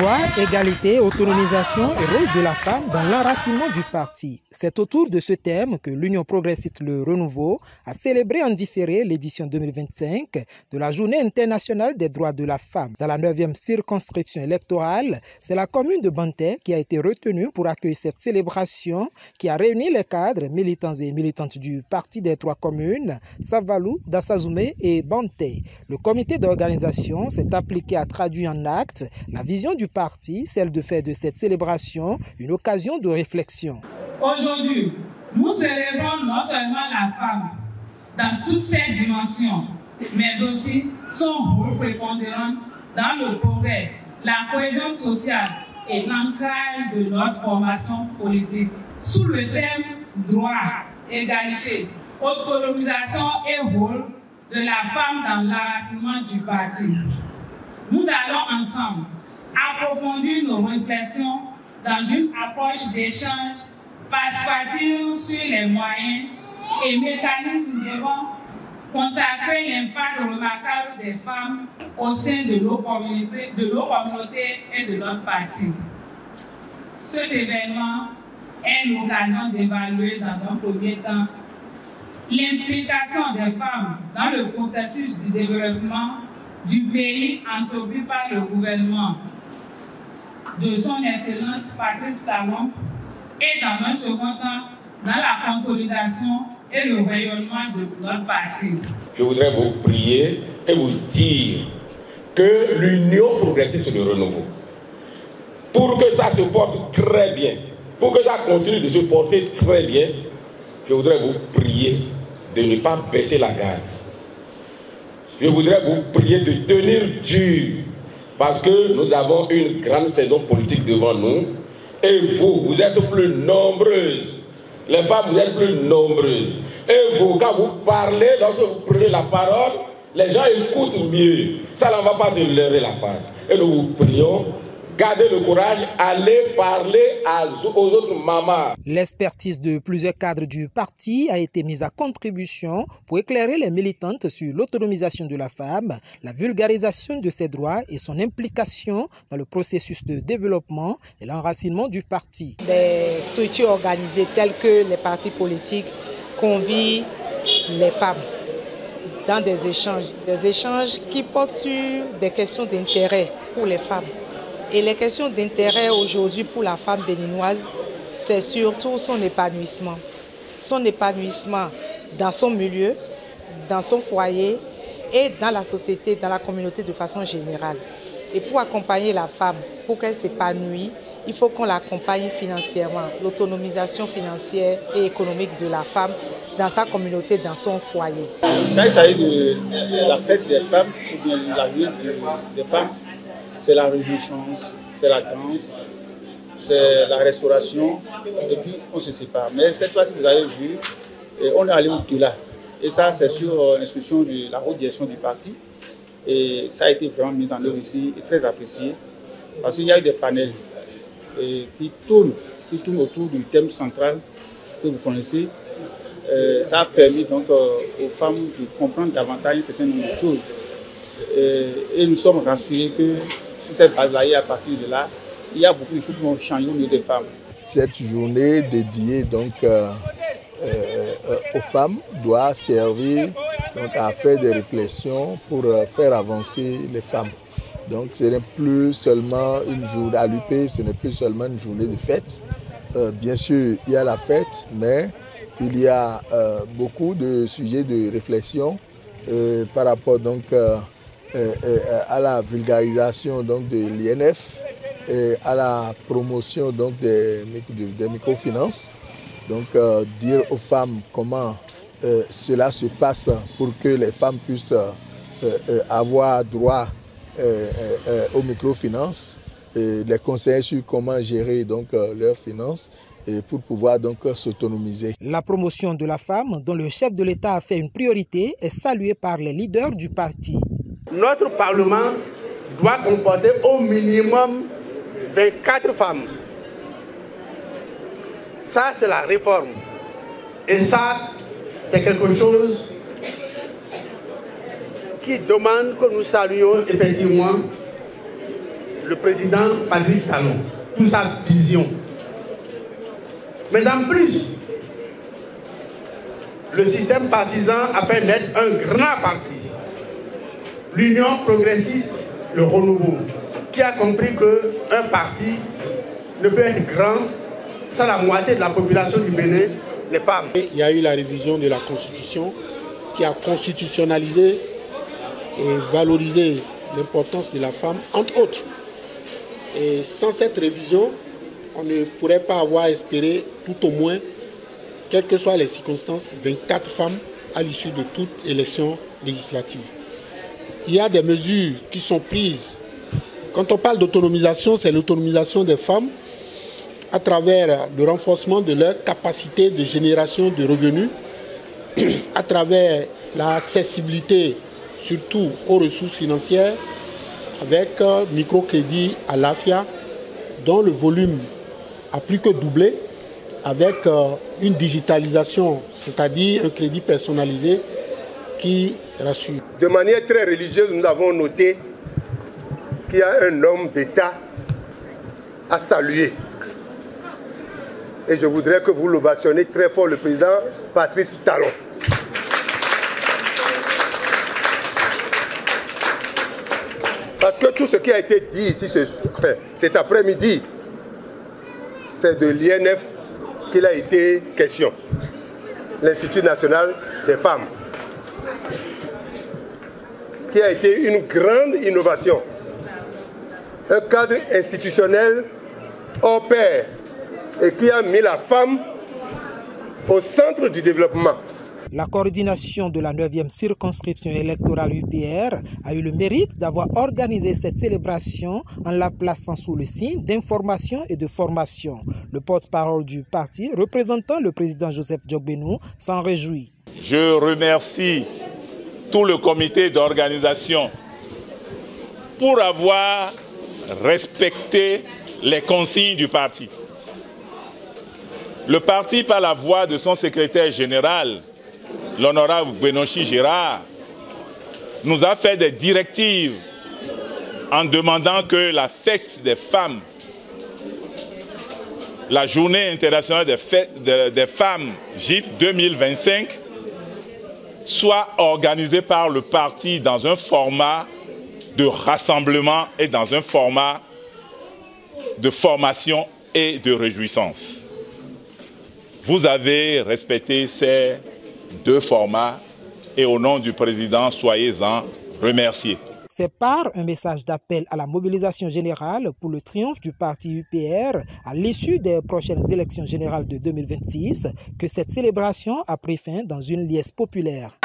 Droit, égalité, autonomisation et rôle de la femme dans l'enracinement du parti. C'est autour de ce thème que l'Union progressiste Le Renouveau a célébré en différé l'édition 2025 de la Journée internationale des droits de la femme. Dans la 9e circonscription électorale, c'est la commune de Banté qui a été retenue pour accueillir cette célébration qui a réuni les cadres, militants et militantes du Parti des Trois communes, Savalou, Dassazoumé et Banté. Le comité d'organisation s'est appliqué à traduire en actes la vision du parti, celle de faire de cette célébration une occasion de réflexion. Aujourd'hui, nous célébrons non seulement la femme dans toutes ses dimensions, mais aussi son rôle prépondérant dans le progrès, la cohésion sociale et l'ancrage de notre formation politique sous le thème droit, égalité, autonomisation et rôle de la femme dans l'enracinement du parti. Nous allons ensemble approfondir nos réflexions dans une approche d'échange participative sur les moyens et mécanismes devant consacrer l'impact remarquable des femmes au sein de nos communautés et de notre parti. Cet événement est l'occasion d'évaluer dans un premier temps l'implication des femmes dans le processus du développement du pays entrepris par le gouvernement de son Excellence Patrice Talon et dans un second temps dans la consolidation et le rayonnement de notre parti. Je voudrais vous prier et vous dire que l'Union progressiste Le Renouveau, pour que ça se porte très bien, pour que ça continue de se porter très bien, je voudrais vous prier de ne pas baisser la garde. Je voudrais vous prier de tenir dur, parce que nous avons une grande saison politique devant nous, et vous êtes plus nombreuses. Les femmes, vous êtes plus nombreuses. Et vous, quand vous parlez, lorsque vous prenez la parole, les gens écoutent mieux. Ça ne va pas se leurrer la face. Et nous vous prions, gardez le courage, allez parler aux autres mamans. L'expertise de plusieurs cadres du parti a été mise à contribution pour éclairer les militantes sur l'autonomisation de la femme, la vulgarisation de ses droits et son implication dans le processus de développement et l'enracinement du parti. Des structures organisées telles que les partis politiques convient les femmes dans des échanges qui portent sur des questions d'intérêt pour les femmes. Et les questions d'intérêt aujourd'hui pour la femme béninoise, c'est surtout son épanouissement. Son épanouissement dans son milieu, dans son foyer et dans la société, dans la communauté de façon générale. Et pour accompagner la femme, pour qu'elle s'épanouisse, il faut qu'on l'accompagne financièrement, l'autonomisation financière et économique de la femme dans sa communauté, dans son foyer. Quand il s'agit de la fête des femmes, ou bien la vie des femmes, c'est la réjouissance, c'est la danse, c'est la restauration, et puis on se sépare. Mais cette fois-ci, vous avez vu, on est allé au-delà. Et ça, c'est sur l'instruction de la haute direction du parti. Et ça a été vraiment mis en œuvre ici et très apprécié. Parce qu'il y a eu des panels qui tournent autour du thème central que vous connaissez. Ça a permis donc aux femmes de comprendre davantage un certain nombre de choses. Et nous sommes rassurés que sur cette base-là, et à partir de là, il y a beaucoup de choses qui vont changer au milieu des femmes. Cette journée dédiée donc, aux femmes doit servir donc, à faire des réflexions pour faire avancer les femmes. Donc ce n'est plus seulement une journée à l'UP, ce n'est plus seulement une journée de fête. Bien sûr, il y a la fête, mais il y a beaucoup de sujets de réflexion par rapport donc, à la vulgarisation donc, de l'INF, à la promotion donc, des microfinances. Donc dire aux femmes comment cela se passe pour que les femmes puissent avoir droit aux microfinances, les conseils sur comment gérer donc, leurs finances et pour pouvoir donc s'autonomiser. La promotion de la femme, dont le chef de l'État a fait une priorité, est saluée par les leaders du parti. Notre Parlement doit comporter au minimum 24 femmes. Ça, c'est la réforme. Et ça, c'est quelque chose qui demande que nous saluions effectivement le président Patrice Talon pour sa vision. Mais en plus, le système partisan a fait naître un grand parti, l'Union progressiste, le renouveau, qui a compris qu'un parti ne peut être grand sans la moitié de la population du Bénin, les femmes. Il y a eu la révision de la Constitution qui a constitutionnalisé et valorisé l'importance de la femme, entre autres. Et sans cette révision, on ne pourrait pas avoir espéré, tout au moins, quelles que soient les circonstances, 24 femmes à l'issue de toute élection législative. Il y a des mesures qui sont prises. Quand on parle d'autonomisation, c'est l'autonomisation des femmes à travers le renforcement de leur capacité de génération de revenus, à travers l'accessibilité surtout aux ressources financières, avec microcrédit à l'AFIA, dont le volume a plus que doublé, avec une digitalisation, c'est-à-dire un crédit personnalisé qui rassure. De manière très religieuse, nous avons noté qu'il y a un homme d'État à saluer. Et je voudrais que vous l'ovationnez très fort, le président Patrice Talon. Parce que tout ce qui a été dit ici cet après-midi, c'est de l'INF qu'il a été question, l'Institut national des femmes, qui a été une grande innovation, un cadre institutionnel hors pair et qui a mis la femme au centre du développement. La coordination de la 9e circonscription électorale UPR a eu le mérite d'avoir organisé cette célébration en la plaçant sous le signe d'information et de formation. Le porte-parole du parti, représentant le président Joseph Djokbenou, s'en réjouit. Je remercie tout le comité d'organisation pour avoir respecté les consignes du parti. Le parti, par la voix de son secrétaire général, l'honorable Benochi Gérard, nous a fait des directives en demandant que la fête des femmes, la journée internationale des femmes GIF 2025, soit organisée par le parti dans un format de rassemblement et dans un format de formation et de réjouissance. Vous avez respecté ces deux formats et au nom du président, soyez-en remerciés. C'est par un message d'appel à la mobilisation générale pour le triomphe du parti UPR à l'issue des prochaines élections générales de 2026 que cette célébration a pris fin dans une liesse populaire.